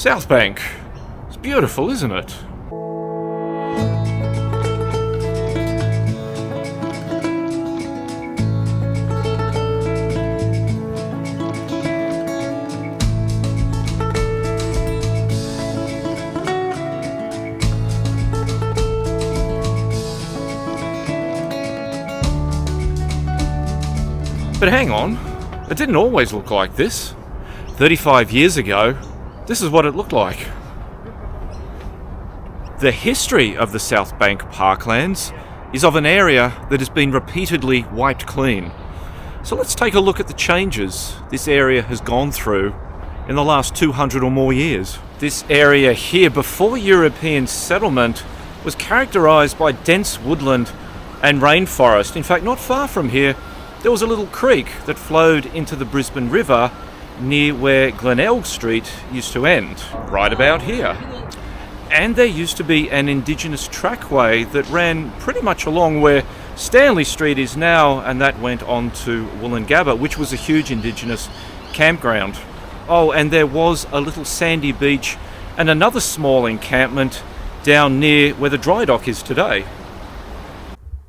Southbank. It's beautiful, isn't it? But hang on, it didn't always look like this. 35 years ago, this is what it looked like. The history of the Southbank parklands is of an area that has been repeatedly wiped clean. So let's take a look at the changes this area has gone through in the last 200 or more years. This area here, before European settlement, was characterised by dense woodland and rainforest. In fact, not far from here, there was a little creek that flowed into the Brisbane River near where Glenelg Street used to end, right about here. And there used to be an indigenous trackway that ran pretty much along where Stanley Street is now, and that went on to Woolloongabba, which was a huge indigenous campground. Oh, and there was a little sandy beach and another small encampment down near where the dry dock is today.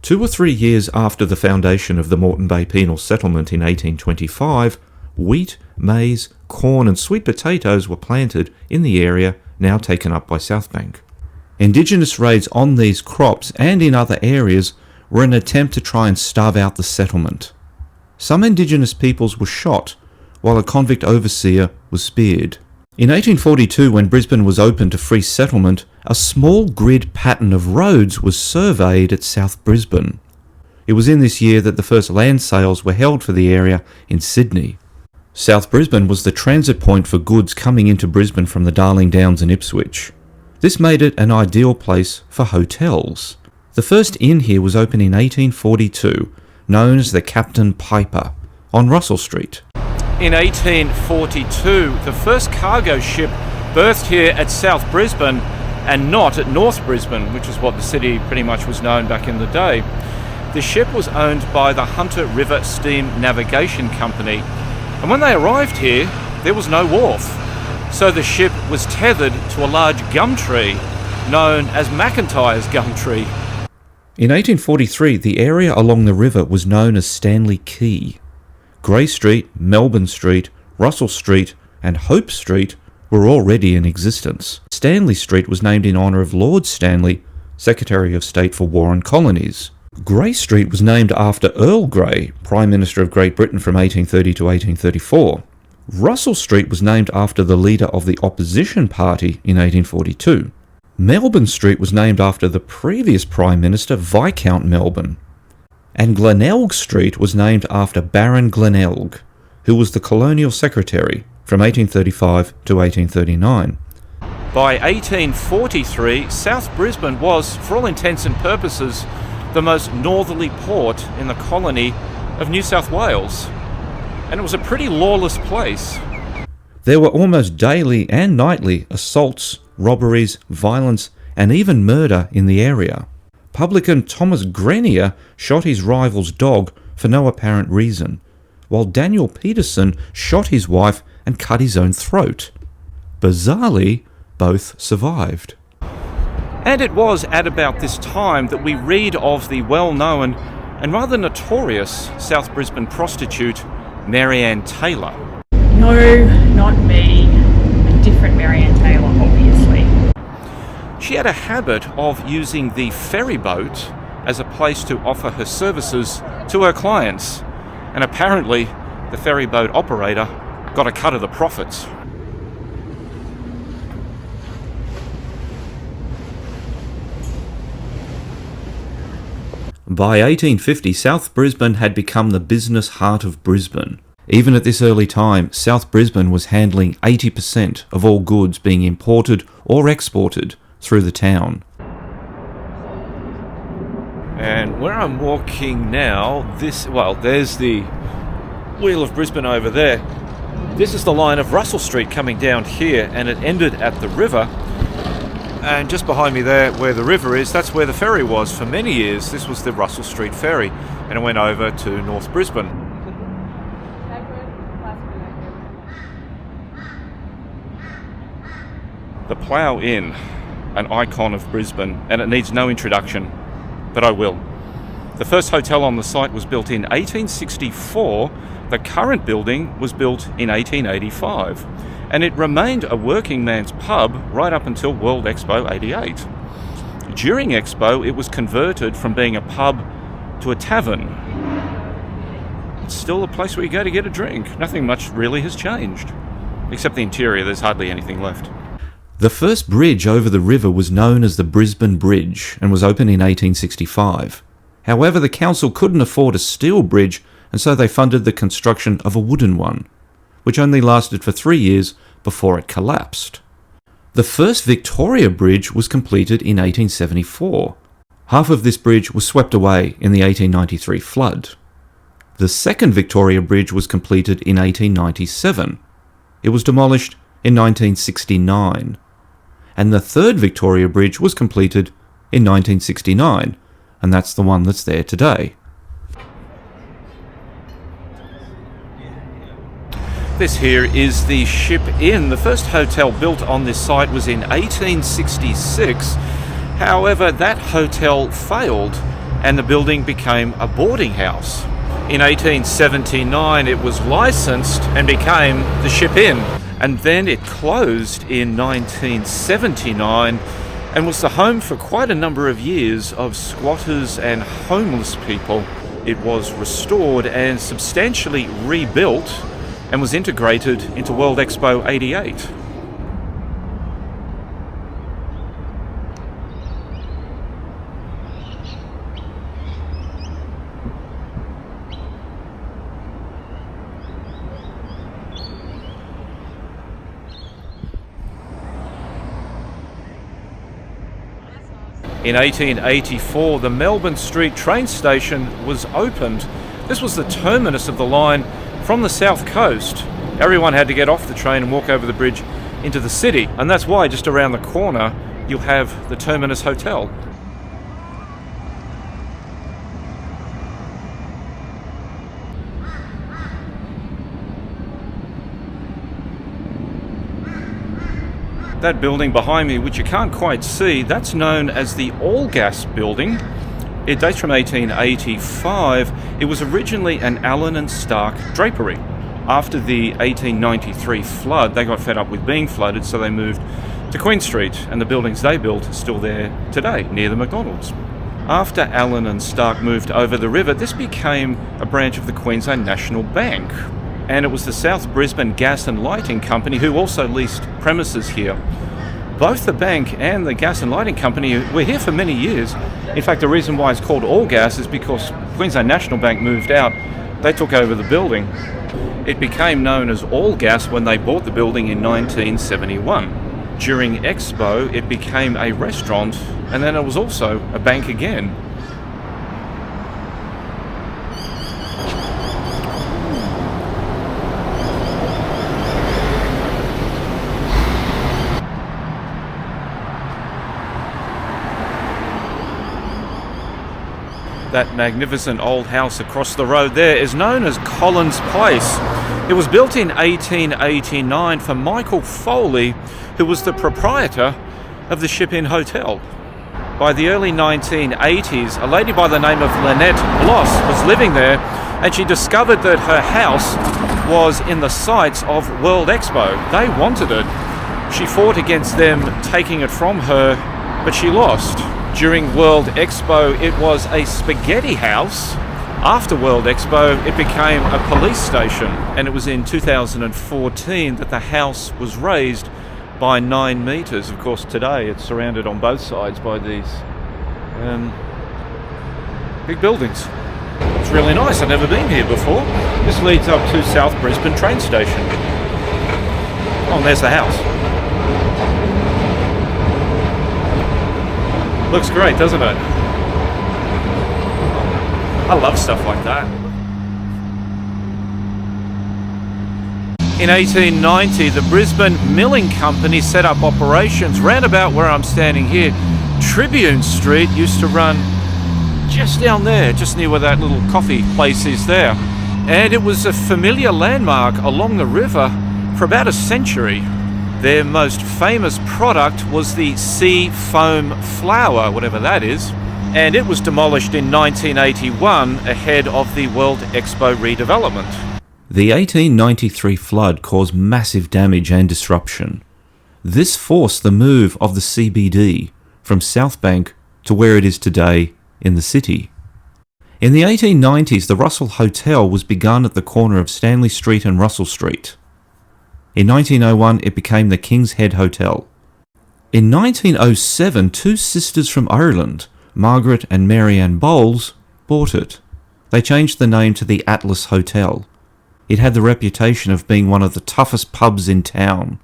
2 or 3 years after the foundation of the Moreton Bay Penal Settlement in 1825, wheat, maize, corn and sweet potatoes were planted in the area now taken up by Southbank. Indigenous raids on these crops and in other areas were an attempt to try and starve out the settlement. Some Indigenous peoples were shot, while a convict overseer was speared. In 1842, when Brisbane was open to free settlement, a small grid pattern of roads was surveyed at South Brisbane. It was in this year that the first land sales were held for the area in Sydney. South Brisbane was the transit point for goods coming into Brisbane from the Darling Downs and Ipswich. This made it an ideal place for hotels. The first inn here was opened in 1842, known as the Captain Piper, on Russell Street. In 1842, the first cargo ship berthed here at South Brisbane and not at North Brisbane, which is what the city pretty much was known back in the day. The ship was owned by the Hunter River Steam Navigation Company, and when they arrived here, there was no wharf. So the ship was tethered to a large gum tree known as McIntyre's gum tree. In 1843, the area along the river was known as Stanley Quay. Grey Street, Melbourne Street, Russell Street and Hope Street were already in existence. Stanley Street was named in honour of Lord Stanley, Secretary of State for War and Colonies. Grey Street was named after Earl Grey, Prime Minister of Great Britain from 1830 to 1834. Russell Street was named after the leader of the opposition party in 1842. Melbourne Street was named after the previous Prime Minister, Viscount Melbourne. And Glenelg Street was named after Baron Glenelg, who was the Colonial Secretary from 1835 to 1839. By 1843, South Brisbane was, for all intents and purposes, the most northerly port in the colony of New South Wales. And it was a pretty lawless place. There were almost daily and nightly assaults, robberies, violence, and even murder in the area. Publican Thomas Grenier shot his rival's dog for no apparent reason, while Daniel Peterson shot his wife and cut his own throat. Bizarrely, both survived. And it was at about this time that we read of the well-known and rather notorious South Brisbane prostitute, Marianne Taylor. No, not me. A different Marianne Taylor, obviously. She had a habit of using the ferry boat as a place to offer her services to her clients, and apparently the ferry boat operator got a cut of the profits. By 1850, South Brisbane had become the business heart of Brisbane. Even at this early time, South Brisbane was handling 80% of all goods being imported or exported through the town. And where I'm walking now, there's the Wheel of Brisbane over there. This is the line of Russell Street coming down here, and it ended at the river. And just behind me there, where the river is, that's where the ferry was for many years. This was the Russell Street Ferry, and it went over to North Brisbane. The Plough Inn, an icon of Brisbane, and it needs no introduction, but I will. The first hotel on the site was built in 1864. The current building was built in 1885, and it remained a working man's pub right up until World Expo 88. During Expo, it was converted from being a pub to a tavern. It's still a place where you go to get a drink. Nothing much really has changed, except the interior. There's hardly anything left. The first bridge over the river was known as the Brisbane Bridge and was opened in 1865. However, the council couldn't afford a steel bridge, and so they funded the construction of a wooden one, which only lasted for 3 years before it collapsed. The first Victoria Bridge was completed in 1874. Half of this bridge was swept away in the 1893 flood. The second Victoria Bridge was completed in 1897. It was demolished in 1969. And the third Victoria Bridge was completed in 1969, and that's the one that's there today. This here is the Ship Inn. The first hotel built on this site was in 1866. However, that hotel failed and the building became a boarding house. In 1879, it was licensed and became the Ship Inn. And then it closed in 1979 and was the home for quite a number of years of squatters and homeless people. It was restored and substantially rebuilt and was integrated into World Expo 88. In 1884, the Melbourne Street train station was opened. This was the terminus of the line from the south coast. Everyone had to get off the train and walk over the bridge into the city, and that's why just around the corner you'll have the Terminus Hotel. That building behind me, which you can't quite see, that's known as the All Gas building. It dates from 1885. It was originally an Allen and Stark drapery. After the 1893 flood, they got fed up with being flooded, so they moved to Queen Street, and the buildings they built are still there today, near the McDonald's. After Allen and Stark moved over the river, this became a branch of the Queensland National Bank. And it was the South Brisbane Gas and Lighting Company who also leased premises here. Both the bank and the gas and lighting company were here for many years. In fact, the reason why it's called All Gas is because Queensland National Bank moved out. They took over the building. It became known as All Gas when they bought the building in 1971. During Expo, it became a restaurant, and then it was also a bank again. That magnificent old house across the road there is known as Collins Place. It was built in 1889 for Michael Foley, who was the proprietor of the Ship Inn Hotel. By the early 1980s, a lady by the name of Lynette Bloss was living there, and she discovered that her house was in the sights of World Expo. They wanted it. She fought against them taking it from her, but she lost. During World Expo, it was a spaghetti house. After World Expo, it became a police station, and it was in 2014 that the house was raised by 9 metres. Of course, today it's surrounded on both sides by these big buildings. It's really nice. I've never been here before. This leads up to South Brisbane train station. Oh, and there's the house. Looks great, doesn't it? I love stuff like that. In 1890, the Brisbane Milling Company set up operations round about where I'm standing here. Tribune Street used to run just down there, just near where that little coffee place is there. And it was a familiar landmark along the river for about a century. Their most famous product was the sea foam flower, whatever that is, and it was demolished in 1981 ahead of the World Expo redevelopment. The 1893 flood caused massive damage and disruption. This forced the move of the CBD from Southbank to where it is today in the city. In the 1890s, the Russell Hotel was begun at the corner of Stanley Street and Russell Street. In 1901, it became the King's Head Hotel. In 1907, two sisters from Ireland, Margaret and Mary Ann Bowles, bought it. They changed the name to the Atlas Hotel. It had the reputation of being one of the toughest pubs in town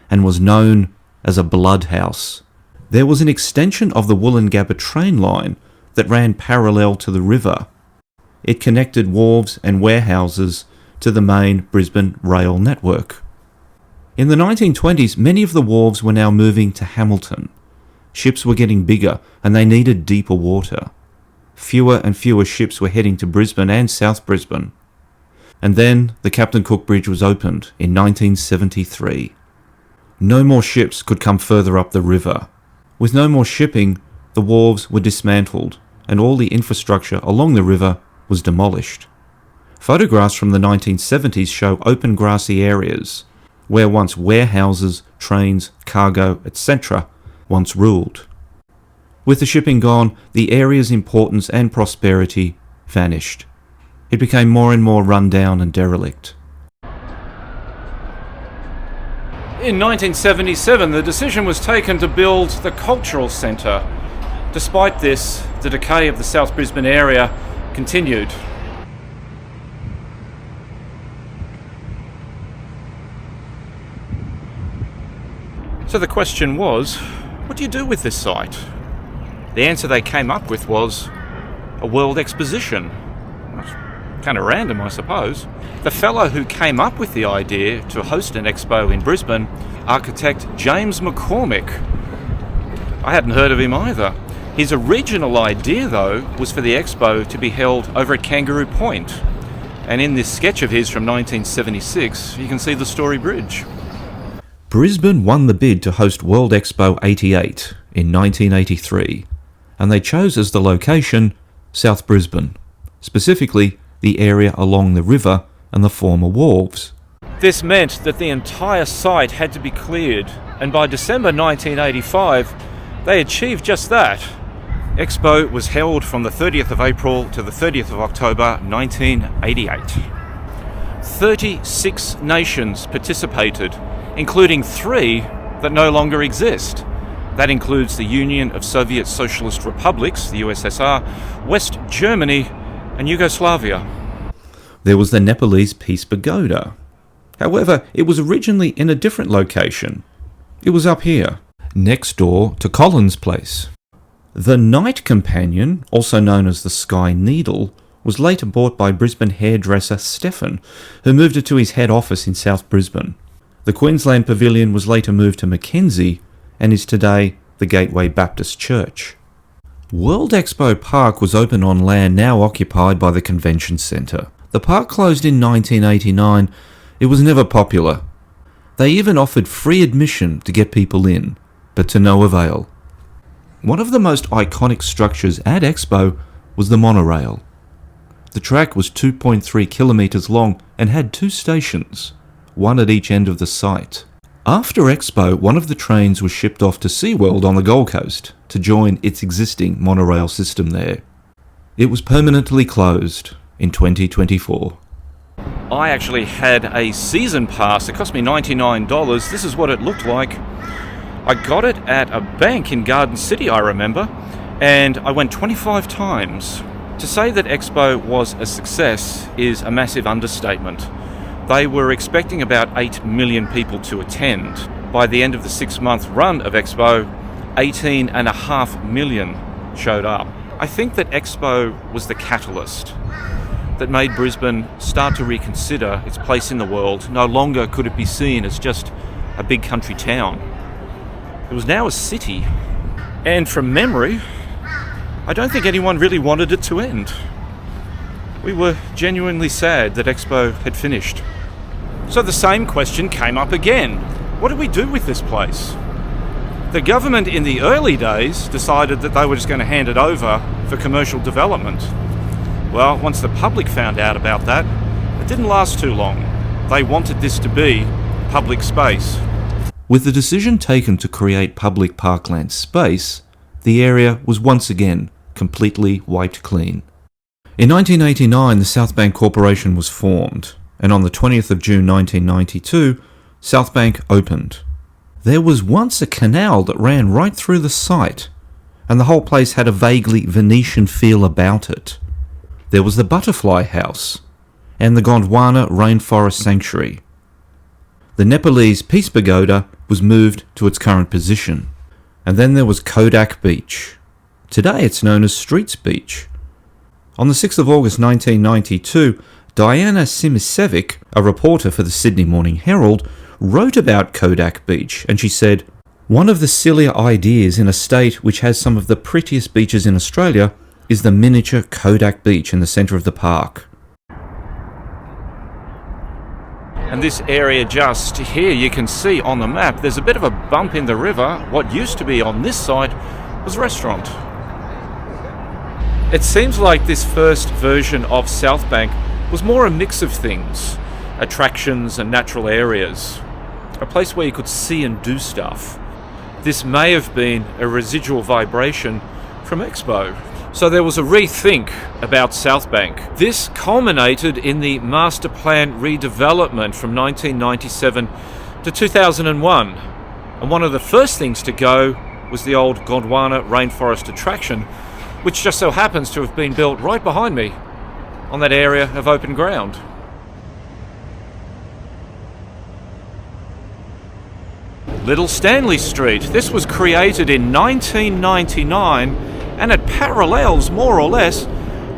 and was known as a bloodhouse. There was an extension of the Woolloongabba train line that ran parallel to the river. It connected wharves and warehouses to the main Brisbane rail network. In the 1920s, many of the wharves were now moving to Hamilton. Ships were getting bigger and they needed deeper water. Fewer and fewer ships were heading to Brisbane and South Brisbane. And then the Captain Cook Bridge was opened in 1973. No more ships could come further up the river. With no more shipping, the wharves were dismantled and all the infrastructure along the river was demolished. Photographs from the 1970s show open grassy areas where once warehouses, trains, cargo, etc. once ruled. With the shipping gone, the area's importance and prosperity vanished. It became more and more run down and derelict. In 1977, the decision was taken to build the cultural centre. Despite this, the decay of the South Brisbane area continued. So the question was, what do you do with this site? The answer they came up with was a world exposition. Kind of random, I suppose. The fellow who came up with the idea to host an expo in Brisbane, architect James McCormick. I hadn't heard of him either. His original idea, though, was for the expo to be held over at Kangaroo Point. And in this sketch of his from 1976, you can see the Story Bridge. Brisbane won the bid to host World Expo 88 in 1983, and they chose as the location South Brisbane, specifically the area along the river and the former wharves. This meant that the entire site had to be cleared, and by December 1985, they achieved just that. Expo was held from the 30th of April to the 30th of October 1988. 36 nations participated, including 3 that no longer exist. That includes the Union of Soviet Socialist Republics, the USSR, West Germany, and Yugoslavia. There was the Nepalese Peace Pagoda. However, it was originally in a different location. It was up here, next door to Collins Place. The Night Companion, also known as the Sky Needle, was later bought by Brisbane hairdresser Stefan, who moved it to his head office in South Brisbane. The Queensland Pavilion was later moved to Mackenzie and is today the Gateway Baptist Church. World Expo Park was open on land now occupied by the Convention Centre. The park closed in 1989. It was never popular. They even offered free admission to get people in, but to no avail. One of the most iconic structures at Expo was the monorail. The track was 2.3 kilometres long and had 2 stations, one at each end of the site. After Expo, one of the trains was shipped off to SeaWorld on the Gold Coast to join its existing monorail system there. It was permanently closed in 2024. I actually had a season pass. It cost me $99. This is what it looked like. I got it at a bank in Garden City, I remember, and I went 25 times. To say that Expo was a success is a massive understatement. They were expecting about 8 million people to attend. By the end of the 6-month run of Expo, 18.5 million showed up. I think that Expo was the catalyst that made Brisbane start to reconsider its place in the world. No longer could it be seen as just a big country town. It was now a city. And from memory, I don't think anyone really wanted it to end. We were genuinely sad that Expo had finished. So the same question came up again. what do we do with this place? The government in the early days decided that they were just going to hand it over for commercial development. Well, once the public found out about that, it didn't last too long. They wanted this to be public space. With the decision taken to create public parkland space, the area was once again completely wiped clean. In 1989, the Southbank Corporation was formed, and on the 20th of June 1992, Southbank opened. There was once a canal that ran right through the site, and the whole place had a vaguely Venetian feel about it. There was the Butterfly House, and the Gondwana Rainforest Sanctuary. The Nepalese Peace Pagoda was moved to its current position. And then there was Kodak Beach. Today it's known as Streets Beach. On the 6th of August 1992, Diana Simisevic, a reporter for the Sydney Morning Herald, wrote about Kodak Beach, and she said, "One of the sillier ideas in a state which has some of the prettiest beaches in Australia is the miniature Kodak Beach in the centre of the park." And this area just here, you can see on the map, there's a bit of a bump in the river. What used to be on this side was a restaurant. It seems like this first version of Southbank was more a mix of things, attractions and natural areas, a place where you could see and do stuff. This may have been a residual vibration from Expo. So there was a rethink about Southbank. This culminated in the master plan redevelopment from 1997 to 2001. And one of the first things to go was the old Gondwana Rainforest attraction, which just so happens to have been built right behind me on that area of open ground. Little Stanley Street. This was created in 1999, and it parallels more or less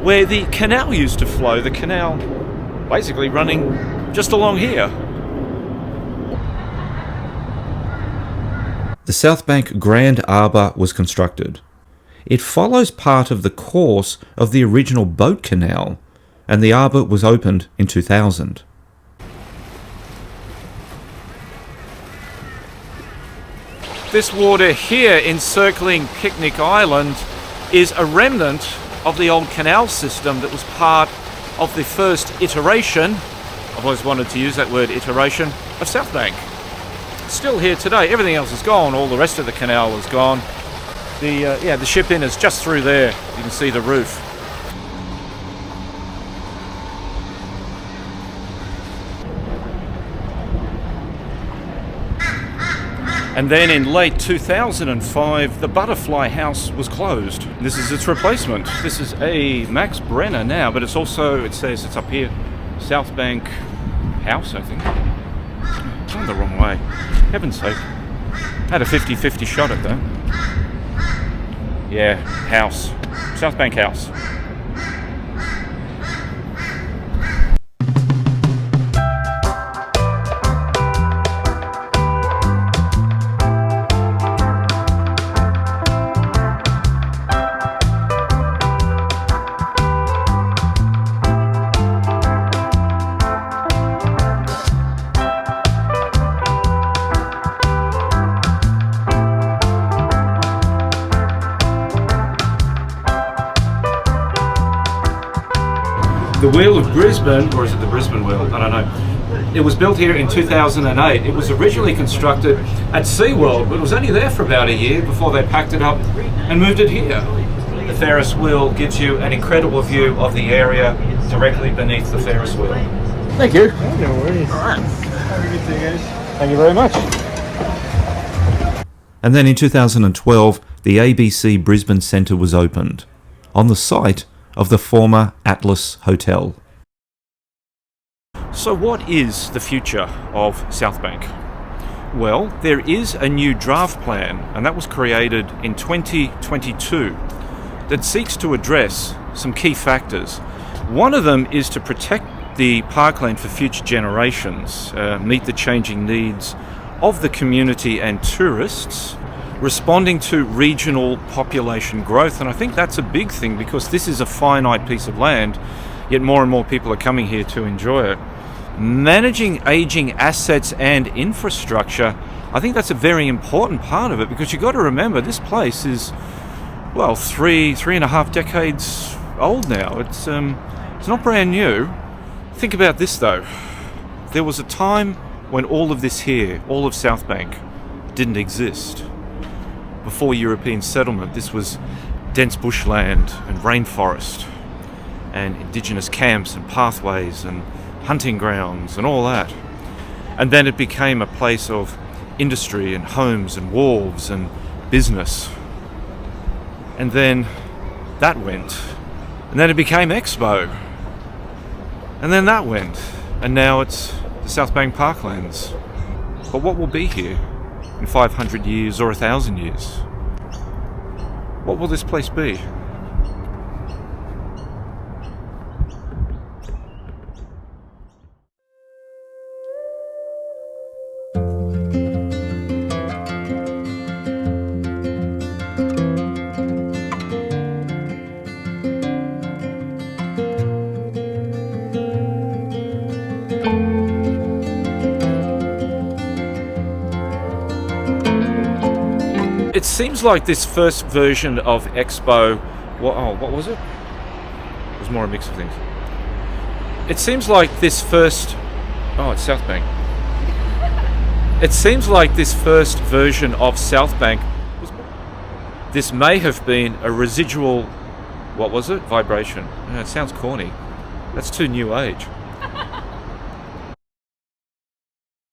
where the canal used to flow. The canal basically running just along here. The Southbank Grand Arbour was constructed. It follows part of the course of the original boat canal, and the arbour was opened in 2000. This water here encircling Picnic Island is a remnant of the old canal system that was part of the first iteration, I've always wanted to use that word iteration, of Southbank. It's still here today. Everything else is gone. All the rest of the canal is gone. The ship inn is just through there. You can see the roof. And then in late 2005, the Butterfly House was closed. This is its replacement. This is a Max Brenner now, but it's also, it says it's up here, Southbank House, I think. It's gone the wrong way. Heaven's sake. Had a 50-50 shot at that. Yeah, house. Southbank House. The Wheel of Brisbane, or is it the Brisbane Wheel? I don't know. It was built here in 2008. It was originally constructed at SeaWorld, but it was only there for about a year before they packed it up and moved it here. The Ferris wheel gives you an incredible view of the area directly beneath the Ferris wheel. Thank you. No worries. All right. Have a good day, guys. Thank you very much. And then in 2012, the ABC Brisbane Centre was opened, on the site of the former Atlas Hotel. So what is the future of Southbank? Well, there is a new draft plan, and that was created in 2022, that seeks to address some key factors. One of them is to protect the parkland for future generations, meet the changing needs of the community and tourists, responding to regional population growth. And I think that's a big thing, because this is a finite piece of land, yet more and more people are coming here to enjoy it. Managing aging assets and infrastructure, I think that's a very important part of it, because you've got to remember this place is, well, three and a half decades old now. It's not brand new. Think about this though. There was a time when all of this here, all of Southbank, didn't exist. Before European settlement, this was dense bushland and rainforest and indigenous camps and pathways and hunting grounds and all that. And then it became a place of industry and homes and wharves and business. And then that went. And then it became Expo. And then that went. And now it's the Southbank parklands. But what will be here in 500 years or 1,000 years? What will this place be? It seems like this first version of Expo... what was it? It was more a mix of things. It seems like this first... Oh, it's Southbank. It seems like this first version of Southbank... This may have been a residual... What was it? Vibration. It sounds corny. That's too new age.